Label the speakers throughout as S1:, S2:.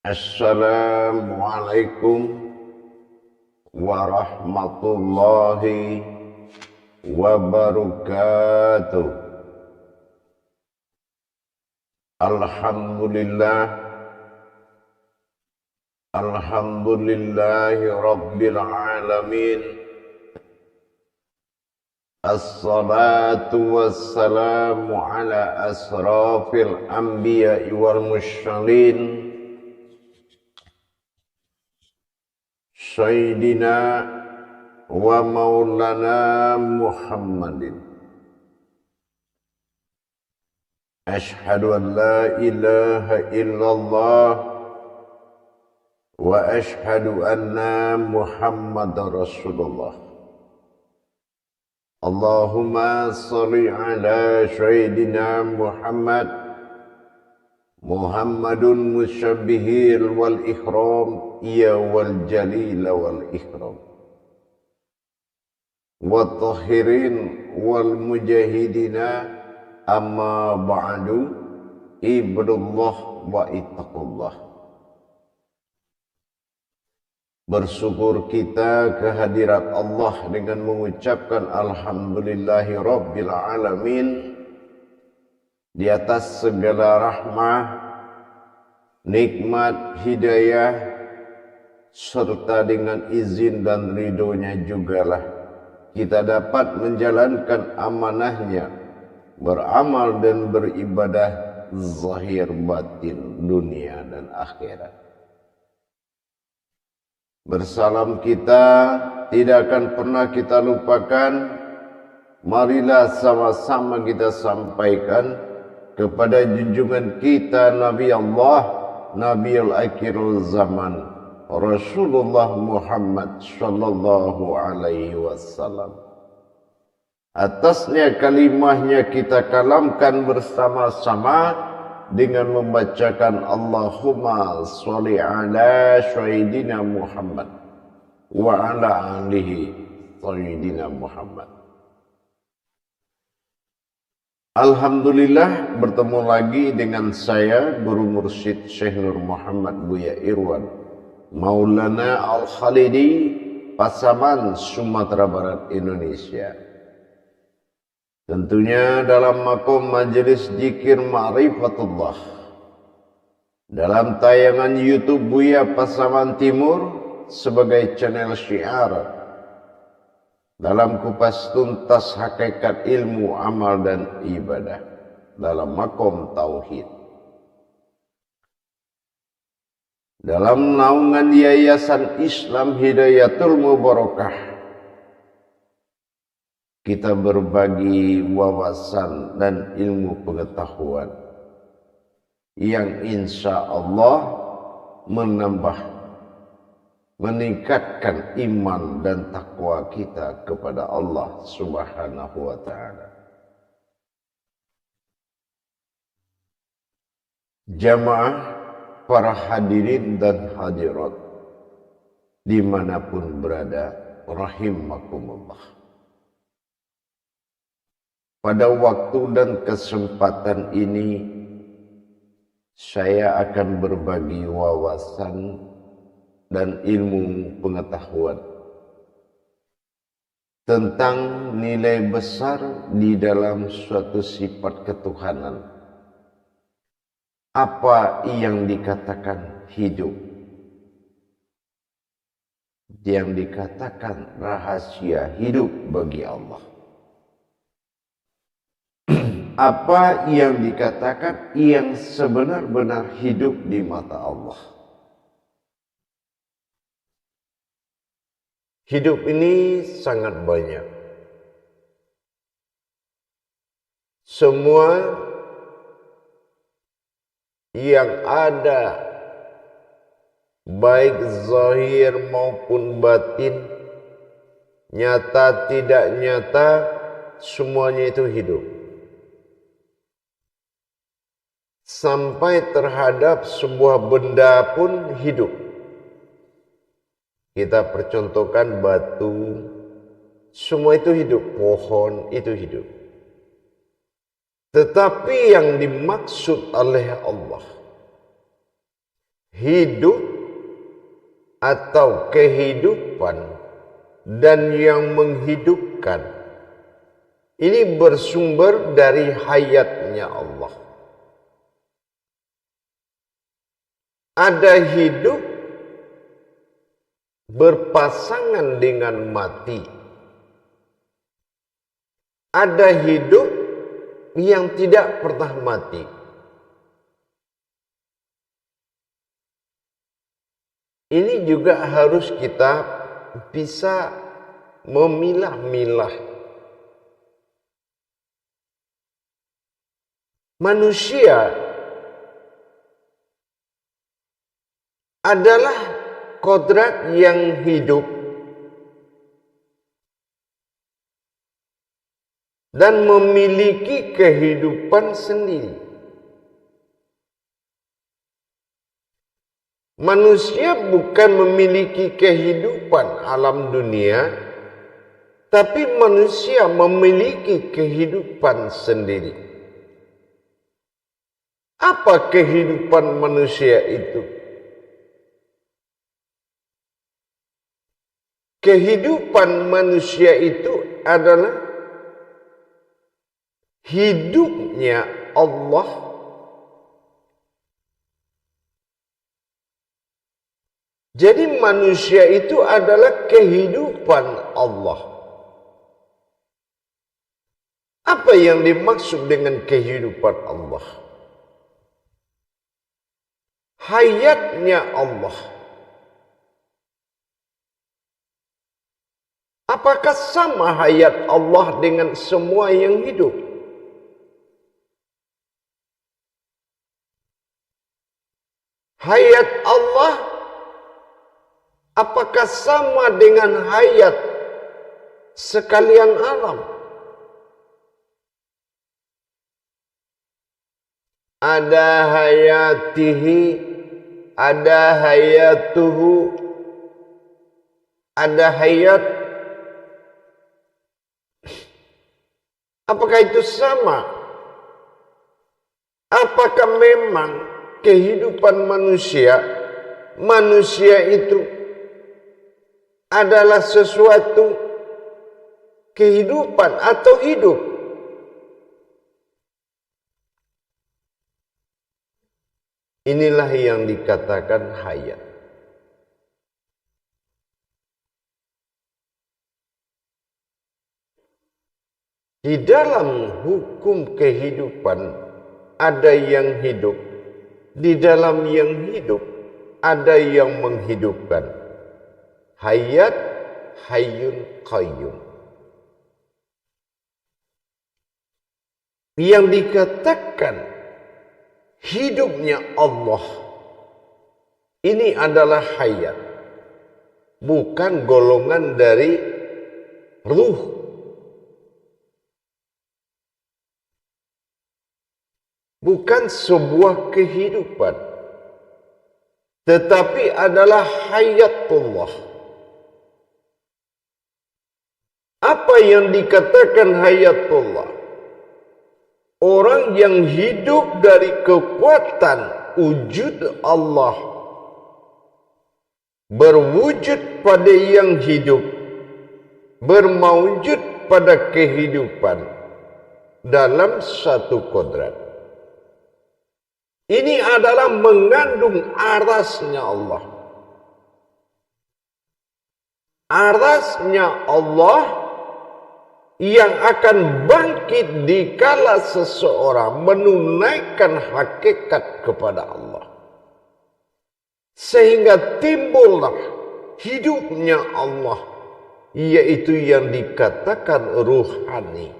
S1: Assalamualaikum warahmatullahi wabarakatuh. Alhamdulillahi rabbil alamin. Assalatu wassalamu ala asrafil anbiya'i wal mursalin Sayyidina wa maulana Muhammadin. Ashhadu an la ilaha illallah wa ashhadu anna Muhammadar Rasulullah. Allahumma salli ala Sayyidina Muhammadun musyabbihil wal ikram ya wal jalil wal ikram wa tahirin wal mujahidina amma ba'du ibadallah wa ittaqullah. Bersyukur kita kehadirat Allah dengan mengucapkan alhamdulillahi rabbil alamin di atas segala rahmah, nikmat, hidayah, serta dengan izin dan ridhonya jugalah kita dapat menjalankan amanahnya, beramal dan beribadah zahir batin dunia dan akhirat. Bersalam kita tidak akan pernah kita lupakan. Marilah sama-sama kita sampaikan kepada junjungan kita Nabi Allah, Nabi al-akhirul zaman, Rasulullah Muhammad sallallahu alaihi wasallam. Atasnya kalimahnya kita kalamkan bersama-sama dengan membacakan Allahumma sholli ala Sayyidina Muhammad wa ala alihi Sayyidina Muhammad. Alhamdulillah bertemu lagi dengan saya Guru Mursyid Syekh Nur Muhammad Buya Irwan Maulana Al-Khalidi, Pasaman, Sumatera Barat, Indonesia. Tentunya dalam makom majelis zikir ma'rifatullah, dalam tayangan YouTube Buya Pasaman Timur sebagai channel syiar, dalam kupas tuntas hakikat ilmu, amal dan ibadah, dalam makom tauhid, dalam naungan Yayasan Islam Hidayatul Mubarakah, kita berbagi wawasan dan ilmu pengetahuan yang insya Allah meningkatkan iman dan takwa kita kepada Allah Subhanahu wa ta'ala. Jamaah, para hadirin dan hadirat dimanapun berada, rahimakumullah. Pada waktu dan kesempatan ini saya akan berbagi wawasan dan ilmu pengetahuan tentang nilai besar di dalam suatu sifat ketuhanan. Apa yang dikatakan hidup, yang dikatakan rahasia hidup bagi Allah. Apa yang dikatakan yang sebenar-benar hidup di mata Allah. Hidup ini sangat banyak. Semua yang ada, baik zahir maupun batin, nyata tidak nyata, semuanya itu hidup. Sampai terhadap sebuah benda pun hidup. Kita percontohkan batu, semua itu hidup, pohon itu hidup. Tetapi yang dimaksud oleh Allah, hidup atau kehidupan dan yang menghidupkan ini bersumber dari hayatnya Allah. Ada hidup berpasangan dengan mati. Ada hidup yang tidak pernah mati. Ini juga harus kita bisa memilah-milah. Manusia adalah kodrat yang hidup dan memiliki kehidupan sendiri. Manusia bukan memiliki kehidupan alam dunia, tapi manusia memiliki kehidupan sendiri. Apa kehidupan manusia itu? Kehidupan manusia itu adalah hidupnya Allah Jadi manusia itu adalah kehidupan Allah. Apa yang dimaksud dengan kehidupan Allah? Hayatnya Allah. Apakah sama hayat Allah dengan semua yang hidup? Hayat Allah apakah sama dengan hayat sekalian alam? Ada hayatihi, ada hayatuhu, ada hayat. Apakah itu sama? Apakah memang kehidupan manusia itu adalah sesuatu kehidupan atau hidup? Inilah yang dikatakan hayat. Di dalam hukum kehidupan ada yang hidup, di dalam yang hidup ada yang menghidupkan. Hayat, hayyun, qayyum. Yang dikatakan hidupnya Allah ini adalah hayat, bukan golongan dari ruh. Bukan sebuah kehidupan, tetapi adalah hayatullah. Apa yang dikatakan hayatullah? Orang yang hidup dari kekuatan wujud Allah, berwujud pada yang hidup, bermaujud pada kehidupan dalam satu kodrat. Ini adalah mengandung arasnya Allah. Arasnya Allah yang akan bangkit dikala seseorang menunaikan hakikat kepada Allah. Sehingga timbullah hidupnya Allah, yaitu yang dikatakan ruhani.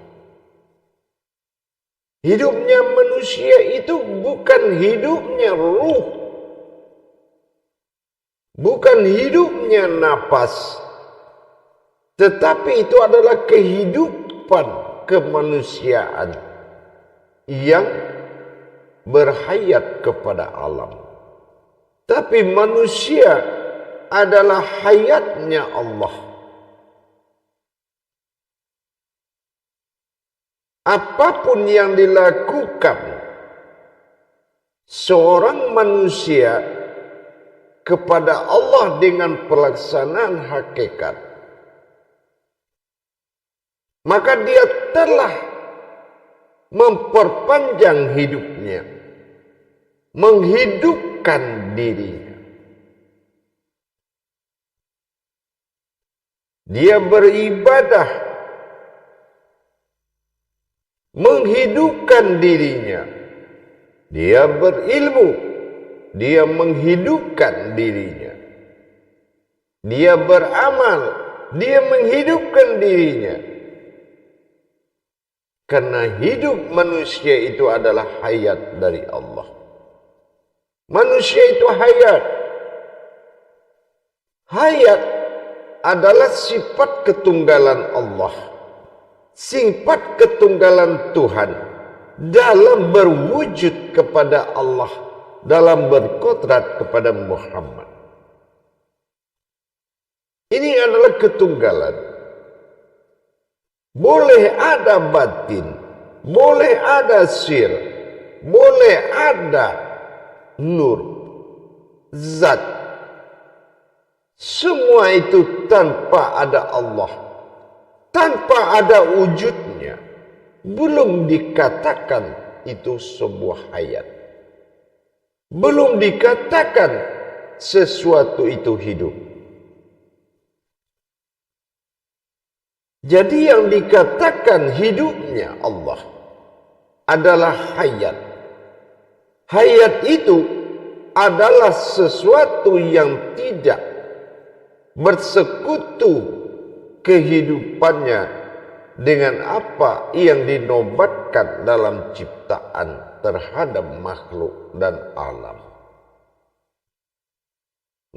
S1: Hidupnya manusia itu bukan hidupnya ruh, bukan hidupnya napas, tetapi itu adalah kehidupan kemanusiaan yang berhayat kepada alam. Tapi manusia adalah hayatnya Allah. Apapun yang dilakukan seorang manusia kepada Allah dengan pelaksanaan hakikat, maka dia telah memperpanjang hidupnya, menghidupkan dirinya. Dia beribadah, menghidupkan dirinya. Dia berilmu, dia menghidupkan dirinya. Dia beramal, dia menghidupkan dirinya. Karena hidup manusia itu adalah hayat dari Allah. Manusia itu hayat. Hayat adalah sifat ketunggalan Allah. Sifat ketunggalan Tuhan dalam berwujud kepada Allah, dalam berkodrat kepada Muhammad. Ini adalah ketunggalan. Boleh ada batin, boleh ada sir, boleh ada nur, zat. Semua itu tanpa ada Allah, tanpa ada wujudnya, belum dikatakan itu sebuah hayat. Belum dikatakan sesuatu itu hidup. Jadi yang dikatakan hidupnya Allah adalah hayat. Hayat itu adalah sesuatu yang tidak bersekutu kehidupannya dengan apa yang dinobatkan dalam ciptaan terhadap makhluk dan alam.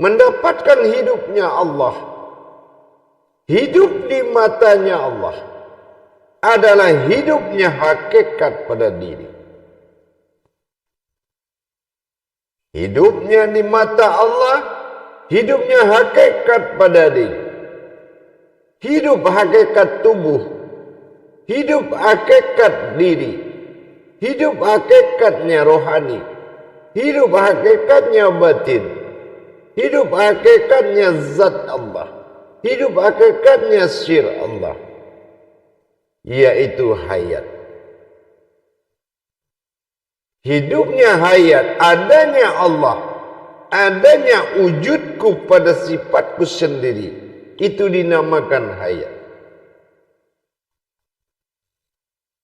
S1: Mendapatkan hidupnya Allah, hidup di matanya Allah, adalah hidupnya hakikat pada diri. Hidupnya di mata Allah, hidupnya hakikat pada diri. Hidup hakikat tubuh, hidup hakikat diri, hidup hakikatnya rohani, hidup hakikatnya batin, hidup hakikatnya zat Allah, hidup hakikatnya sir Allah, yaitu hayat. Hidupnya hayat, adanya Allah, adanya wujudku pada sifatku sendiri, itu dinamakan hayat.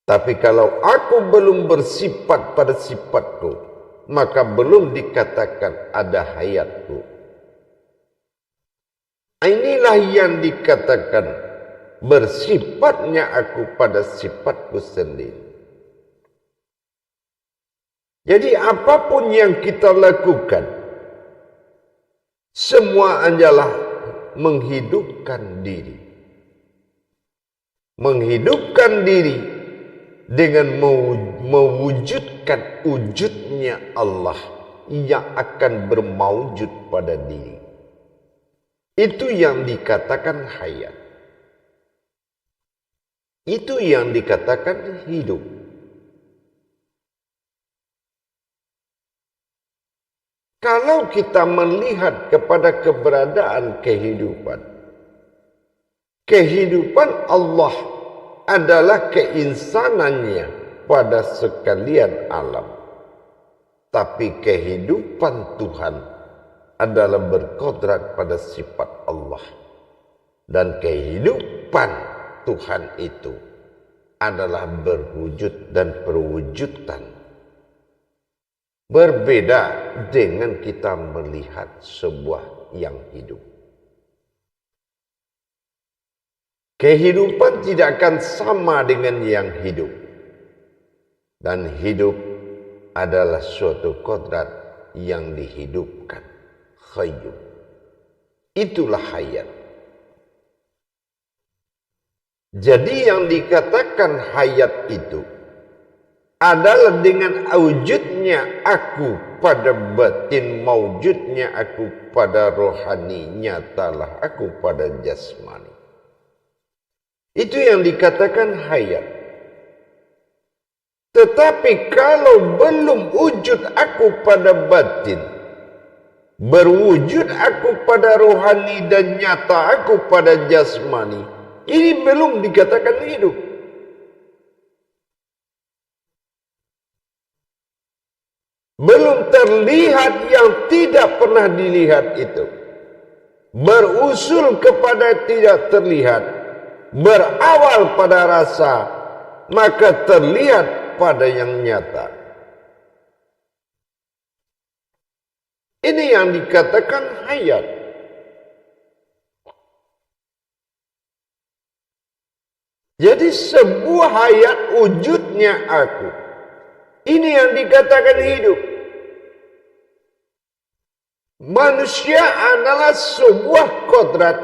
S1: Tapi kalau aku belum bersifat pada sifatku, maka belum dikatakan ada hayatku. Inilah yang dikatakan bersifatnya aku pada sifatku sendiri. Jadi apapun yang kita lakukan, semua adalah menghidupkan diri. Menghidupkan diri dengan mewujudkan wujudnya Allah yang akan bermaujud pada diri. Itu yang dikatakan hayat. Itu yang dikatakan hidup. Kalau kita melihat kepada keberadaan kehidupan, kehidupan Allah adalah keinsanannya pada sekalian alam. Tapi kehidupan Tuhan adalah berkodrat pada sifat Allah. Dan kehidupan Tuhan itu adalah berwujud dan perwujudan. Berbeda dengan kita melihat sebuah yang hidup. Kehidupan tidak akan sama dengan yang hidup. Dan hidup adalah suatu kodrat yang dihidupkan. Hayyun. Itulah hayat. Jadi yang dikatakan hayat itu adalah dengan wujudnya aku pada batin, maujudnya aku pada rohani, nyatalah aku pada jasmani. Itu yang dikatakan hayat. Tetapi kalau belum wujud aku pada batin, Berwujud aku pada rohani dan nyata aku pada jasmani. Ini belum dikatakan hidup. Belum terlihat yang tidak pernah dilihat itu. Berusul kepada tidak terlihat. Berawal pada rasa, maka terlihat pada yang nyata. Ini yang dikatakan hayat. Jadi sebuah hayat wujudnya aku. Ini yang dikatakan hidup. Manusia adalah sebuah kodrat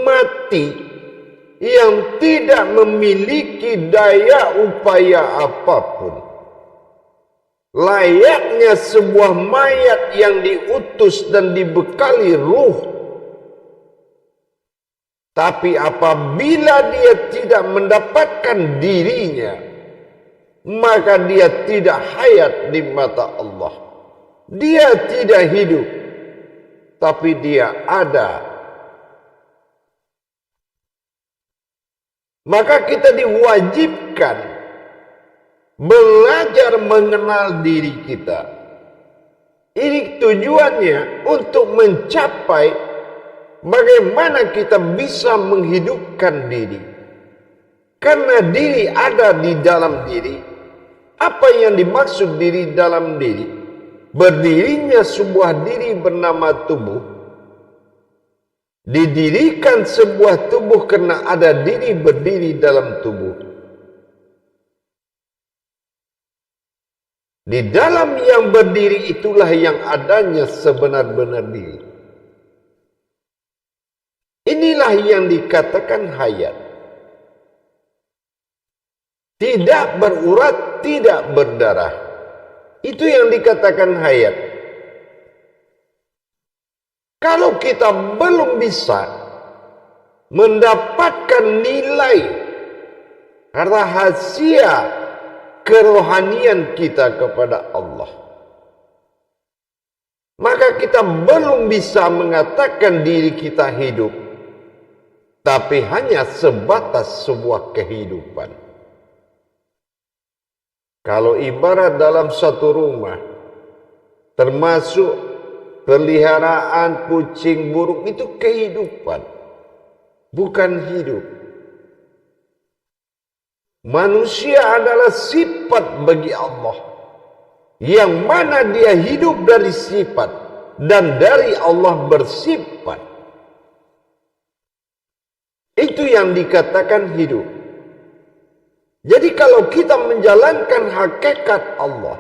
S1: mati yang tidak memiliki daya upaya apapun. Layaknya sebuah mayat yang diutus dan dibekali ruh. Tapi apabila dia tidak mendapatkan dirinya, maka dia tidak hayat di mata Allah. Dia tidak hidup, tapi dia ada. Maka kita diwajibkan belajar mengenal diri kita. Ini tujuannya untuk mencapai bagaimana kita bisa menghidupkan diri. Karena diri ada di dalam diri. Apa yang dimaksud diri dalam diri? Berdirinya sebuah diri bernama tubuh. Didirikan sebuah tubuh karena ada diri berdiri dalam tubuh. Di dalam yang berdiri itulah yang adanya sebenar-benar diri. Inilah yang dikatakan hayat. Tidak berurat, tidak berdarah. Itu yang dikatakan hayat. Kalau kita belum bisa mendapatkan nilai rahasia kerohanian kita kepada Allah, maka kita belum bisa mengatakan diri kita hidup, tapi hanya sebatas sebuah kehidupan. Kalau ibarat dalam satu rumah, termasuk peliharaan kucing, burung, itu kehidupan, bukan hidup. Manusia adalah sifat bagi Allah, yang mana dia hidup dari sifat, dan dari Allah bersifat. Itu yang dikatakan hidup. Jadi kalau kita menjalankan hakikat Allah,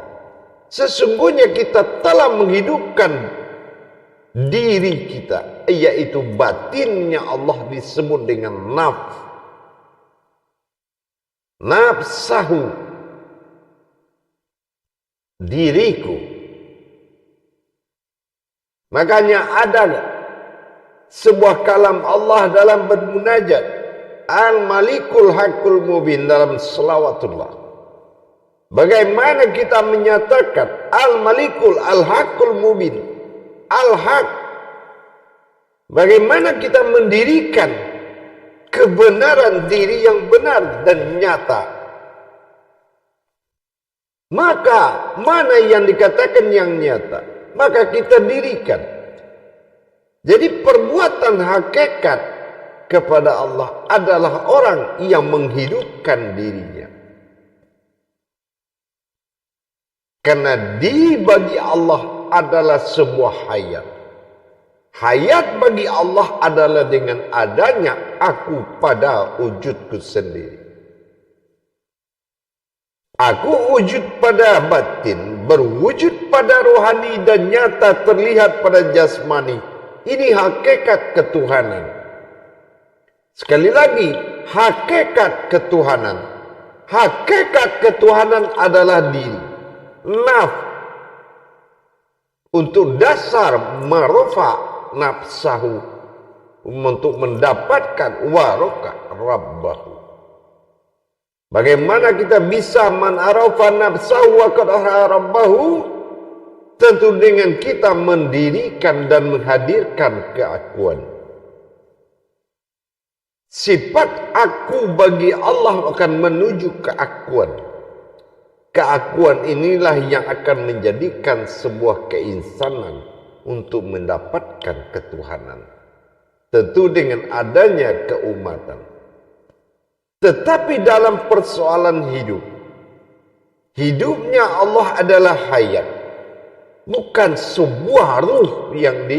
S1: sesungguhnya kita telah menghidupkan diri kita, yaitu batinnya Allah disebut dengan nafs. Nafsahu, diriku. Makanya ada sebuah kalam Allah dalam bermunajat, Al-Malikul Hakul Mubin, dalam selawatullah. Bagaimana kita menyatakan Al-Malikul Al-Hakul Mubin, Al-Haq. Bagaimana kita mendirikan kebenaran diri yang benar dan nyata. Maka mana yang dikatakan yang nyata, maka kita dirikan. Jadi perbuatan hakikat kepada Allah adalah orang yang menghidupkan dirinya. Karena diri bagi Allah adalah sebuah hayat. Hayat bagi Allah adalah dengan adanya aku pada wujudku sendiri. Aku wujud pada batin, berwujud pada rohani dan nyata terlihat pada jasmani. Ini hakikat ketuhanan. Sekali lagi, hakikat ketuhanan. Hakikat ketuhanan adalah diri. Nafs. Untuk dasar marofa nafsahu. Untuk mendapatkan warokah rabbahu. Bagaimana kita bisa man arafa nafsahu wa qad rabbahu? tentu dengan kita mendirikan dan menghadirkan keakuan. Sifat aku bagi Allah akan menuju keakuan. Keakuan inilah yang akan menjadikan sebuah keinsanan untuk mendapatkan ketuhanan. Tentu dengan adanya keumatan. Tetapi dalam persoalan hidup, hidupnya Allah adalah hayat, bukan sebuah ruh yang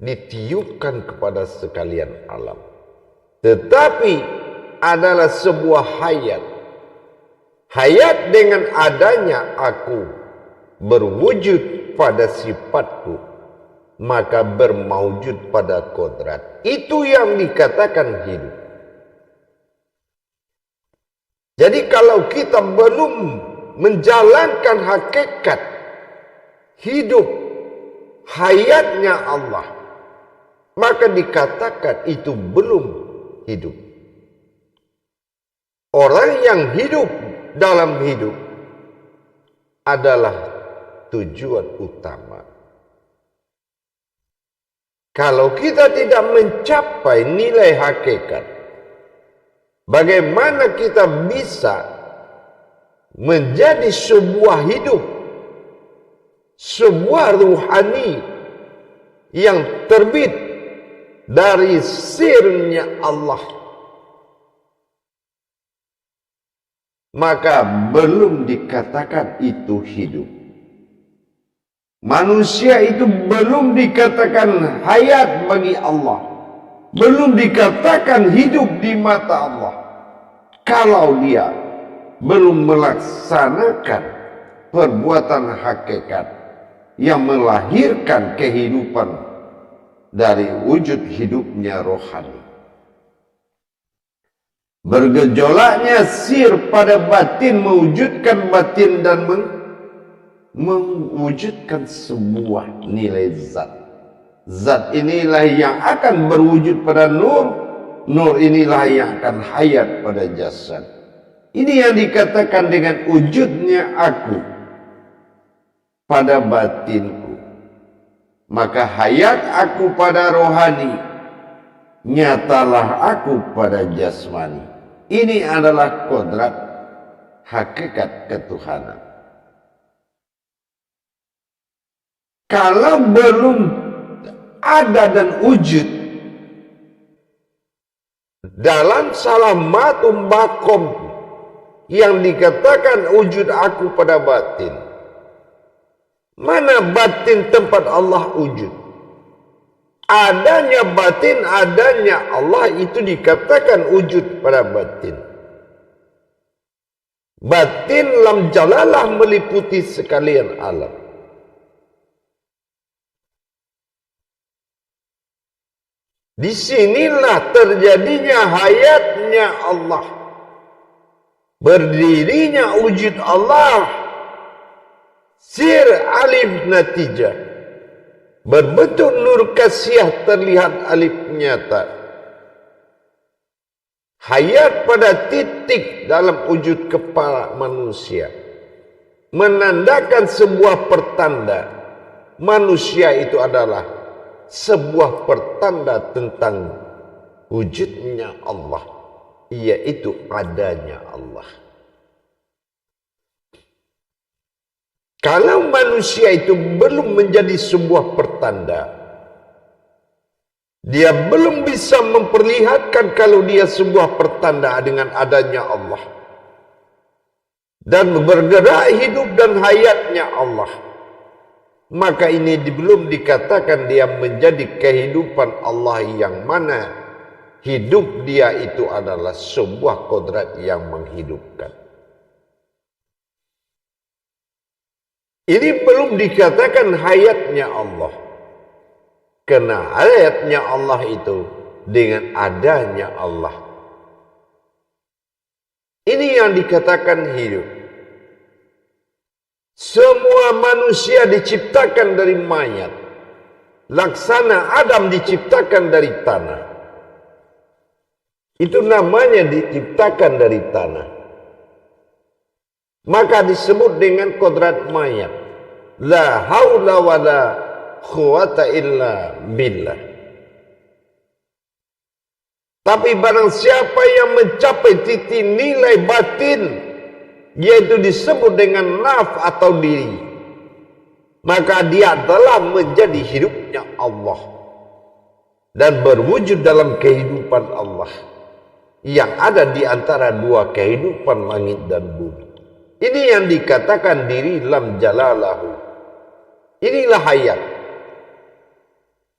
S1: ditiupkan kepada sekalian alam, tetapi adalah sebuah hayat. Hayat dengan adanya aku berwujud pada sifatku, maka bermaujud pada kodrat. Itu yang dikatakan hidup. Jadi kalau kita belum menjalankan hakikat hidup hayatnya Allah, maka dikatakan itu belum hidup. Orang yang hidup dalam hidup adalah tujuan utama. Kalau kita tidak mencapai nilai hakikat, bagaimana kita bisa menjadi sebuah hidup, sebuah ruhani yang terbit dari sirnya Allah? Maka belum dikatakan itu hidup. Manusia itu belum dikatakan hayat bagi Allah, belum dikatakan hidup di mata Allah, kalau dia belum melaksanakan perbuatan hakikat yang melahirkan kehidupan dari wujud hidupnya rohani. Bergejolaknya sir pada batin mewujudkan batin dan mewujudkan sebuah nilai zat. Zat inilah yang akan berwujud pada nur. Nur inilah yang akan hayat pada jasad. Ini yang dikatakan dengan wujudnya aku pada batinku. Maka hayat aku pada rohani, nyatalah aku pada jasmani. Ini adalah kodrat hakikat ketuhanan. Kalau belum ada dan wujud dalam salamatum bakom yang dikatakan wujud aku pada batin, mana batin tempat Allah wujud? Adanya batin, adanya Allah, itu dikatakan wujud pada batin. Batin lam jalalah meliputi sekalian alam. Disinilah terjadinya hayatnya Allah, berdirinya wujud Allah, sir alif natijah, berbentuk nur kasih terlihat alif nyata. Hayat pada titik dalam wujud kepala manusia, menandakan sebuah pertanda manusia itu adalah sebuah pertanda tentang wujudnya Allah, yaitu adanya Allah. Kalau manusia itu belum menjadi sebuah pertanda, dia belum bisa memperlihatkan kalau dia sebuah pertanda dengan adanya Allah dan bergerak hidup dan hayatnya Allah, maka ini belum dikatakan dia menjadi kehidupan Allah, yang mana hidup dia itu adalah sebuah kodrat yang menghidupkan. Ini belum dikatakan hayatnya Allah, karena hayatnya Allah itu dengan adanya Allah. Ini yang dikatakan hidup. Semua manusia diciptakan dari mayat. Laksana Adam diciptakan dari tanah. Itu namanya diciptakan dari tanah. Maka disebut dengan kodrat mayat. La haula wa la quwata illa billah. Tapi barang siapa yang mencapai titik nilai batin, yaitu disebut dengan naf atau diri, maka dia telah menjadi hidupnya Allah dan berwujud dalam kehidupan Allah yang ada di antara dua kehidupan langit dan bumi. Ini yang dikatakan diri lam jalalahu. Inilah hayat.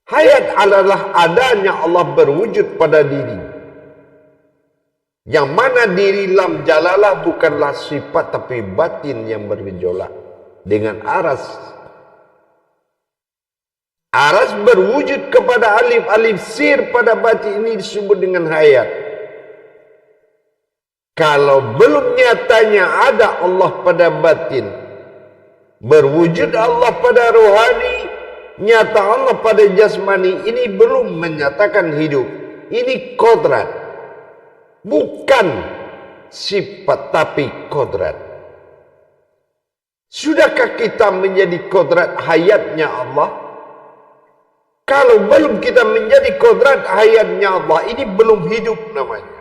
S1: Hayat adalah adanya Allah berwujud pada diri. Yang mana diri lam jalalah bukanlah sifat tapi batin yang bergejolak dengan aras. Aras berwujud kepada alif sir pada batin ini disebut dengan hayat. Kalau belum nyatanya ada Allah pada batin, berwujud Allah pada rohani, nyata Allah pada jasmani, ini belum menyatakan hidup. Ini kodrat, bukan sifat tapi kodrat. Sudahkah kita menjadi kodrat hayatnya Allah? Kalau belum kita menjadi kodrat hayatnya Allah, ini belum hidup namanya.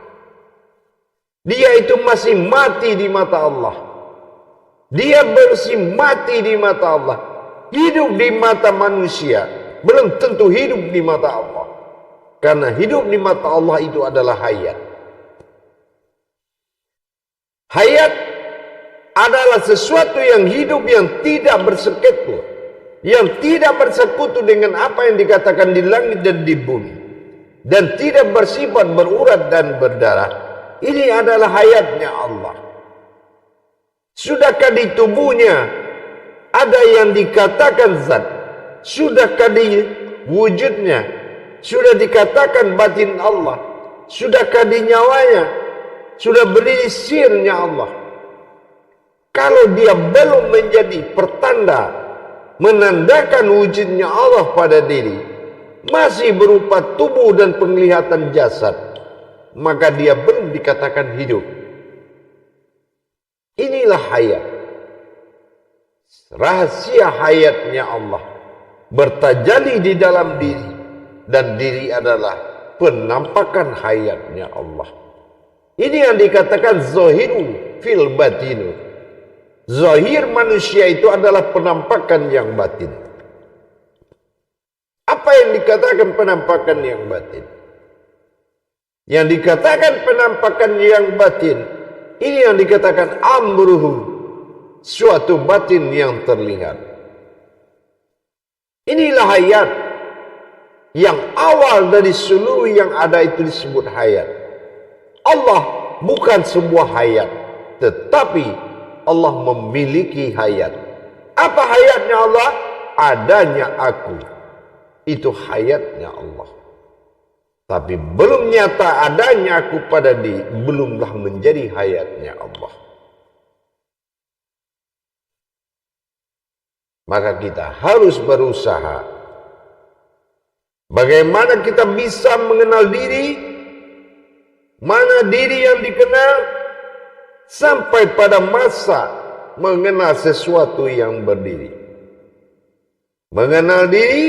S1: Dia itu masih mati di mata Allah. Dia masih mati di mata Allah. Hidup di mata manusia belum tentu hidup di mata Allah. Karena hidup di mata Allah itu adalah hayat. Hayat adalah sesuatu yang hidup yang tidak bersekutu, yang tidak bersekutu dengan apa yang dikatakan di langit dan di bumi, dan tidak bersifat berurat dan berdarah. Ini adalah hayatnya Allah. Sudahkah di tubuhnya ada yang dikatakan zat? Sudahkah di wujudnya sudah dikatakan batin Allah? Sudahkah di nyawanya sudah berdiri sirnya Allah? Kalau dia belum menjadi pertanda menandakan wujudnya Allah pada diri, masih berupa tubuh dan penglihatan jasad, maka dia belum dikatakan hidup. Inilah hayat. Rahasia hayatnya Allah bertajalli di dalam diri, dan diri adalah penampakan hayatnya Allah. Ini yang dikatakan zahiru fil batinu. Zahir manusia itu adalah penampakan yang batin. Apa yang dikatakan penampakan yang batin? Yang dikatakan penampakan yang batin, ini yang dikatakan amruhu, suatu batin yang terlihat. Inilah hayat yang awal dari seluruh yang ada itu disebut hayat. Allah bukan sebuah hayat, tetapi Allah memiliki hayat. Apa hayatnya Allah? Adanya aku. Itu hayatnya Allah. Tapi belum nyata adanya aku pada diri, belumlah menjadi hayatnya Allah. Maka kita harus berusaha. Bagaimana kita bisa mengenal diri? Mana diri yang dikenal? Sampai pada masa mengenal sesuatu yang berdiri. Mengenal diri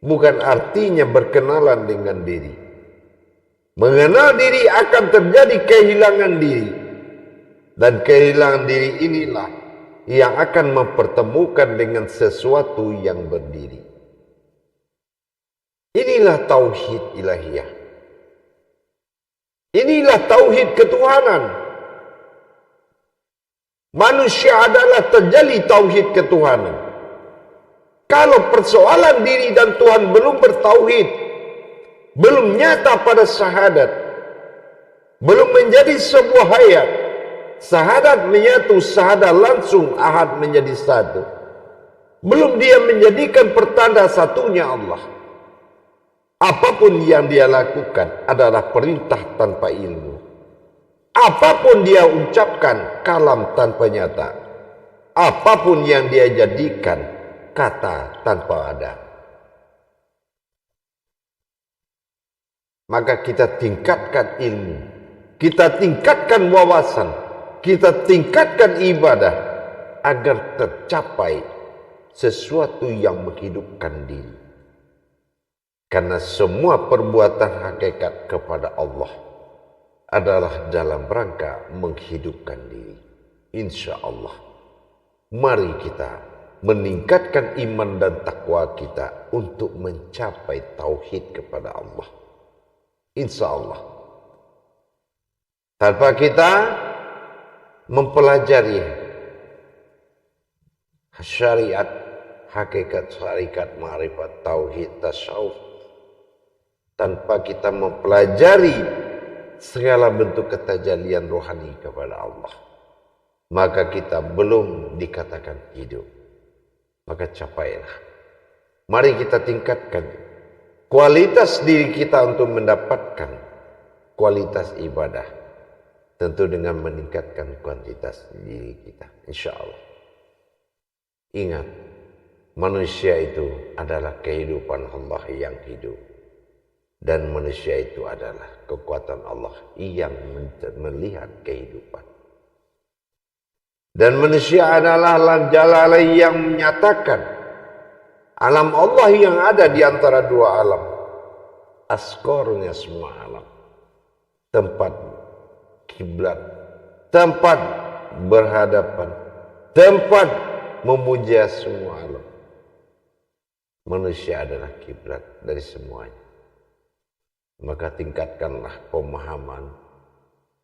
S1: bukan artinya berkenalan dengan diri. Mengenal diri akan terjadi kehilangan diri. Dan kehilangan diri inilah yang akan mempertemukan dengan sesuatu yang berdiri. Inilah tauhid ilahiyah. Inilah tauhid ketuhanan. Manusia adalah terjadi tauhid ketuhanan. Kalau persoalan diri dan Tuhan belum bertauhid, belum nyata pada syahadat, belum menjadi sebuah hayat, syahadat menyatu, syahadat langsung, ahad menjadi satu. Belum dia menjadikan pertanda satunya Allah. Apapun yang dia lakukan adalah perintah tanpa ilmu. Apapun dia ucapkan, kalam tanpa nyata. Apapun yang dia jadikan, kata tanpa ada. Maka kita tingkatkan ilmu, kita tingkatkan wawasan, kita tingkatkan ibadah, agar tercapai sesuatu yang menghidupkan diri. Karena semua perbuatan hakikat kepada Allah adalah dalam rangka menghidupkan diri. Insya Allah, mari kita meningkatkan iman dan takwa kita untuk mencapai tauhid kepada Allah. Insya Allah. Tanpa kita mempelajari syariat, hakikat syarikat, ma'rifat, tauhid, tasawuf, tanpa kita mempelajari segala bentuk ketajalian rohani kepada Allah, maka kita belum dikatakan hidup. Maka capailah. Mari kita tingkatkan kualitas diri kita untuk mendapatkan kualitas ibadah. Tentu dengan meningkatkan kuantitas diri kita. Insya Allah. Ingat, manusia itu adalah kehidupan Allah yang hidup. Dan manusia itu adalah kekuatan Allah yang melihat kehidupan. Dan manusia adalah Jalalain yang menyatakan alam Allah yang ada di antara dua alam. Askornya semua alam. Tempat kiblat, tempat berhadapan, tempat memuja semua alam. Manusia adalah kiblat dari semuanya. Maka tingkatkanlah pemahaman,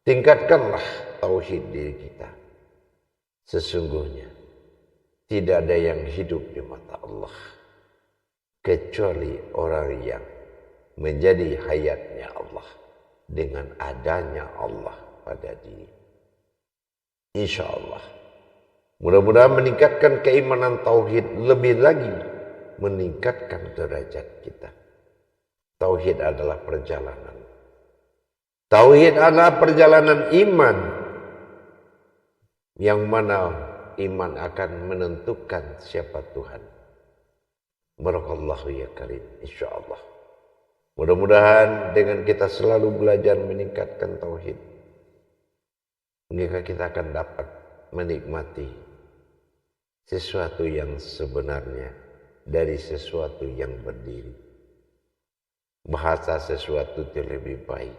S1: tingkatkanlah tauhid diri kita. Sesungguhnya tidak ada yang hidup di mata Allah kecuali orang yang menjadi hayatnya Allah dengan adanya Allah pada diri. Insya Allah. Mudah-mudahan meningkatkan keimanan tauhid, lebih lagi meningkatkan derajat kita. Tauhid adalah perjalanan. Tauhid adalah perjalanan iman. Yang mana iman akan menentukan siapa Tuhan. Barakallahu ya karim. InsyaAllah. Mudah-mudahan dengan kita selalu belajar meningkatkan tauhid, maka kita akan dapat menikmati sesuatu yang sebenarnya dari sesuatu yang berdiri. Bahasa sesuatu itu lebih baik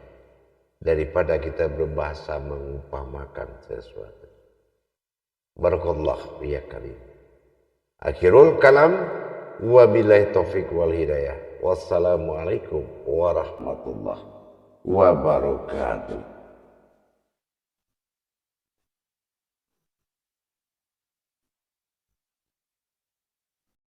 S1: daripada kita berbahasa mengumpamakan sesuatu. Barakallahu ya karim. Akhirul kalam, wabillahi taufiq wal hidayah. Wassalamualaikum warahmatullahi wabarakatuh.